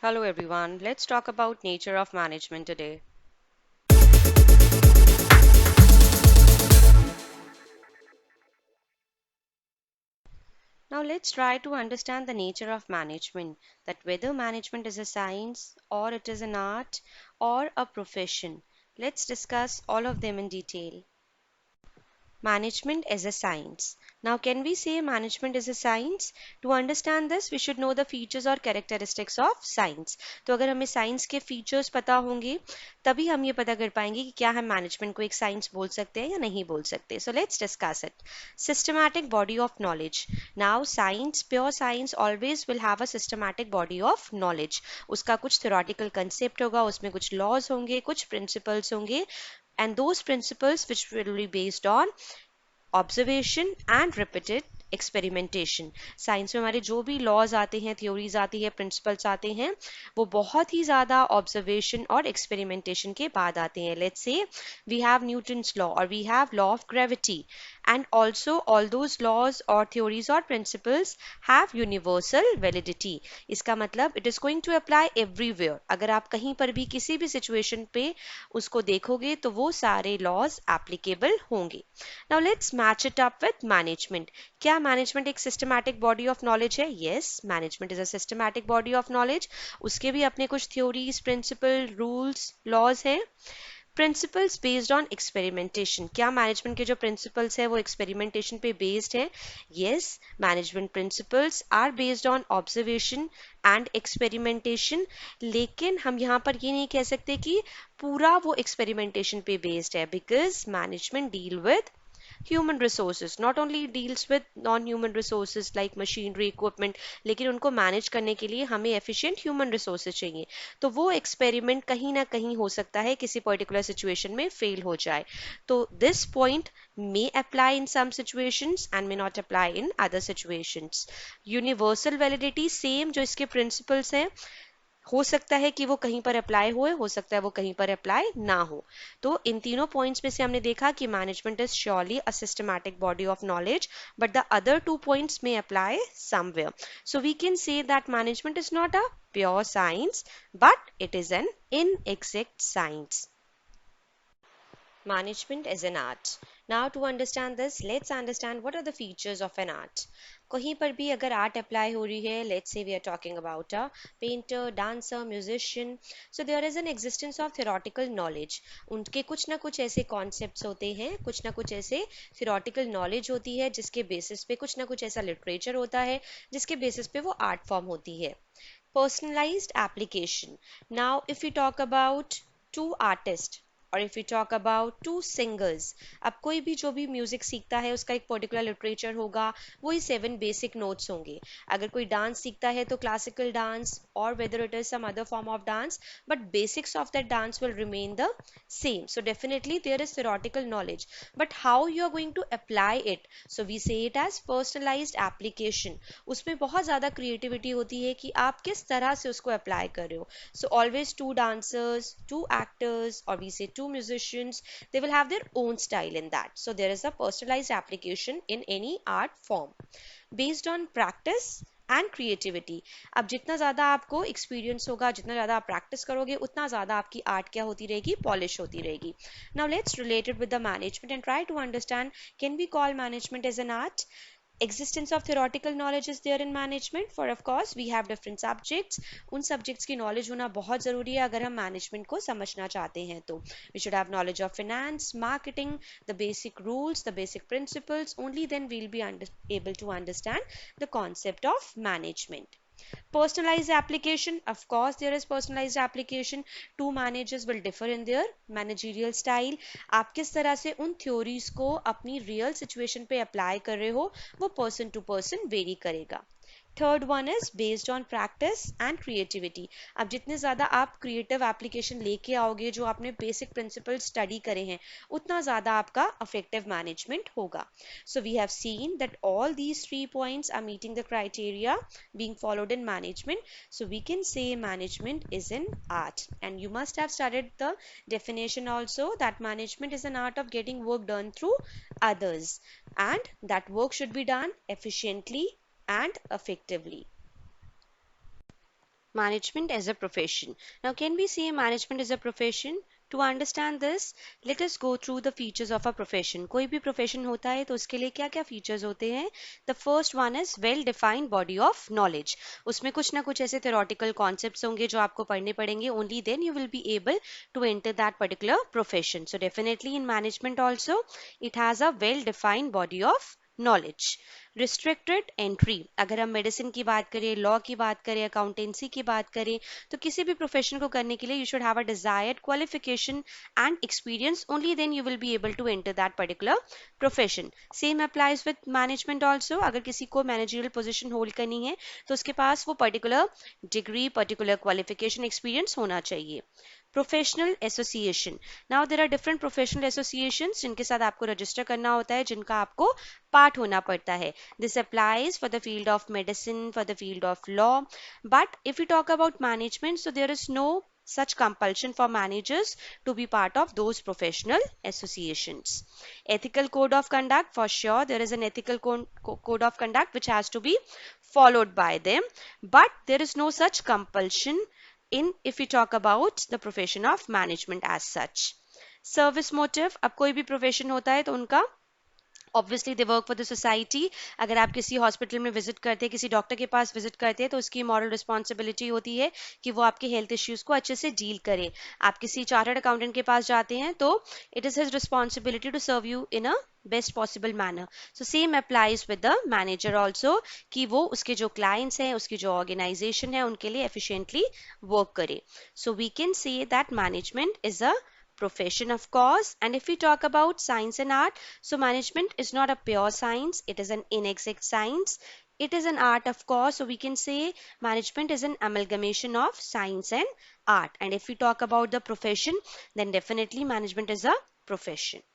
Hello everyone, let's talk about nature of management today. Now let's try to understand the nature of management, that whether management is a science or it is an art or a profession. Let's discuss all of them in detail. Management as a science. Now, can we say management is a science? To understand this, we should know the features or characteristics of science. तो अगर हमें science के features पता होंगे तभी हम ये पता कर पाएंगे कि क्या हम मैनेजमेंट को एक साइंस बोल सकते हैं या नहीं बोल सकते. So let's discuss it. Systematic body of knowledge. Now, science, pure science always will have a systematic body of knowledge. उसका कुछ theoretical concept होगा, उसमें कुछ laws होंगे, कुछ principles होंगे, and those principles which will be based on observation and repeated experimentation. Science में हमारे जो भी लॉज आते हैं, थ्योरीज आती है, प्रिंसिपल्स आते हैं, वो बहुत ही ज़्यादा ऑब्जर्वेशन और एक्सपेरिमेंटेशन के बाद आते हैं. Let's say we have Newton's law और we have law of gravity, and also all those laws or theories or principles have universal validity. इसका मतलब it is going to apply everywhere. अगर आप कहीं पर भी किसी भी सिचुएशन पे उसको देखोगे तो वो सारे लॉज एप्लीकेबल होंगे. Now let's match it up with management. क्या management एक systematic body of knowledge है? Yes, management is a systematic body of knowledge. उसके भी अपने कुछ theories, principle, rules, laws हैं. Principles based on experimentation. क्या मैनेजमेंट के जो प्रिंसिपल्स है वो एक्सपेरिमेंटेशन पे बेस्ड है? Yes, management principles are based on observation and experimentation. लेकिन हम यहाँ पर ये नहीं कह सकते कि पूरा वो एक्सपेरिमेंटेशन पे बेस्ड है, because management deal with human resources, not only deals with non-human resources like machinery, equipment, लेकिन उनको मैनेज करने के लिए हमें efficient human resources चाहिए. तो वो एक्सपेरिमेंट कहीं ना कहीं हो सकता है किसी पर्टिकुलर सिचुएशन में फेल हो जाए. तो this point may apply in some situations and may not apply in other situations. Universal validity same जो इसके principles हैं, हो सकता है कि वो कहीं पर अप्लाई हुए, हो सकता है वो कहीं पर अप्लाई ना हो. तो इन तीनों पॉइंट्स में से हमने देखा कि management is surely a systematic body of knowledge, but the other two points में apply somewhere. So we can say that management is not a pure science, but it is an inexact science. Management is an art. Now to understand this, let's understand what are the features of an art. कहीं पर भी अगर art apply हो रही है, let's say we are talking about a painter, dancer, musician, so there is an existence of theoretical knowledge. उनके कुछ ना कुछ ऐसे कॉन्सेप्ट्स होते हैं, कुछ ना कुछ ऐसे थ्योरेटिकल नॉलेज होती है जिसके बेसिस पे कुछ ना कुछ ऐसा लिटरेचर होता है जिसके बेसिस पे वो आर्ट फॉर्म होती है. Personalized application. Now if we talk about two artists और if you talk about two singers, अब कोई भी जो भी म्यूजिक सीखता है उसका एक पर्टिकुलर लिटरेचर होगा, वही 7 बेसिक नोट्स होंगे. अगर कोई डांस सीखता है तो क्लासिकल डांस और whether it is some other form of dance, but basics of that dance will remain the same. So definitely there is theoretical knowledge, but how you are going to apply it, so we say it as personalized application. उसमें बहुत ज़्यादा creativity होती है कि आप किस तरह से उसको अप्लाई कर रहे हो. So always two dancers, two actors, or we say two musicians, they will have their own style in that. So there is a personalized application in any art form based on practice and creativity. अब जितना ज़्यादा आपको experience होगा, जितना ज़्यादा आप practice करोगे, उतना ज़्यादा आपकी आर्ट क्या होती रहेगी, पॉलिश होती रहेगी. Now let's related with the management and try to understand, can we call management as an art? Existence of theoretical knowledge is there in management, for of course we have different subjects. उन subjects की knowledge होना बहुत ज़रूरी है अगर हम management को समझना चाहते हैं तो. We should have knowledge of finance, marketing, the basic rules, the basic principles. Only then we'll be able to understand the concept of management. Personalized application, of course there is personalized application. Two managers will differ in their managerial style. आप किस तरह से उन theories को अपनी real situation पे apply कर रहे हो, वो person to person vary करेगा. Third one is based on practice and creativity. अब जितने ज़्यादा आप क्रिएटिव एप्लीकेशन लेके आओगे, जो आपने बेसिक प्रिंसिपल स्टडी करे हैं, उतना ज़्यादा आपका अफेक्टिव मैनेजमेंट होगा. So we have seen that all these 3 points are meeting the criteria being followed in management. So we can say management is an art, and you must have studied the definition also, that management is an art of getting work done through others, and that work should be done efficiently and effectively. Management as a profession. Now, can we say management is a profession? To understand this, let us go through the features of a profession. कोई भी profession होता है तो उसके लिए क्या क्या features होते हैं? The first one is well defined body of knowledge. उसमें कुछ ना कुछ ऐसे theoretical concepts होंगे जो आपको पढ़ने पड़ेंगे. Only then you will be able to enter that particular profession. So definitely in management also, it has a well defined body of knowledge. Restricted entry, अगर हम मेडिसिन की बात करें, लॉ की बात करें, अकाउंटेंसी की बात करें, तो किसी भी प्रोफेशन को करने के लिए you should have a desired qualification and experience. Only then you will be able to enter that particular profession. Same applies with management also. अगर किसी को मैनेजरियल पोजिशन होल्ड करनी है तो उसके पास वो particular degree, particular qualification, experience होना चाहिए. Professional association. Now there are different professional associations जिनके साथ आपको रजिस्टर करना होता है, जिनका आपको पार्ट होना पड़ता है. This applies for the field of medicine, for the field of law. But if we talk about management, so there is no such compulsion for managers to be part of those professional associations. Ethical code of conduct, for sure, there is an ethical code of conduct which has to be followed by them. But there is no such compulsion in if we talk about the profession of management as such. Service motive, अब कोई भी profession होता है तो उनका obviously they work for the society. अगर आप किसी हॉस्पिटल में विजिट करते हैं, किसी डॉक्टर के पास विजिट करते हैं, तो उसकी मॉरल रिस्पॉन्सिबिलिटी होती है कि वो आपके हेल्थ इश्यूज को अच्छे से डील करे. आप किसी चार्टर्ड अकाउंटेंट के पास जाते हैं तो it is his responsibility to serve you in a best possible manner. So same applies with the manager also, कि वो उसके जो क्लाइंट्स हैं, उसकी जो ऑर्गेनाइजेशन है, उनके लिए एफिशिएंटली वर्क करे. So we can say that management is a profession, of course. And if we talk about science and art, so management is not a pure science, it is an inexact science. It is an art, of course, so we can say management is an amalgamation of science and art. And if we talk about the profession, then definitely management is a profession.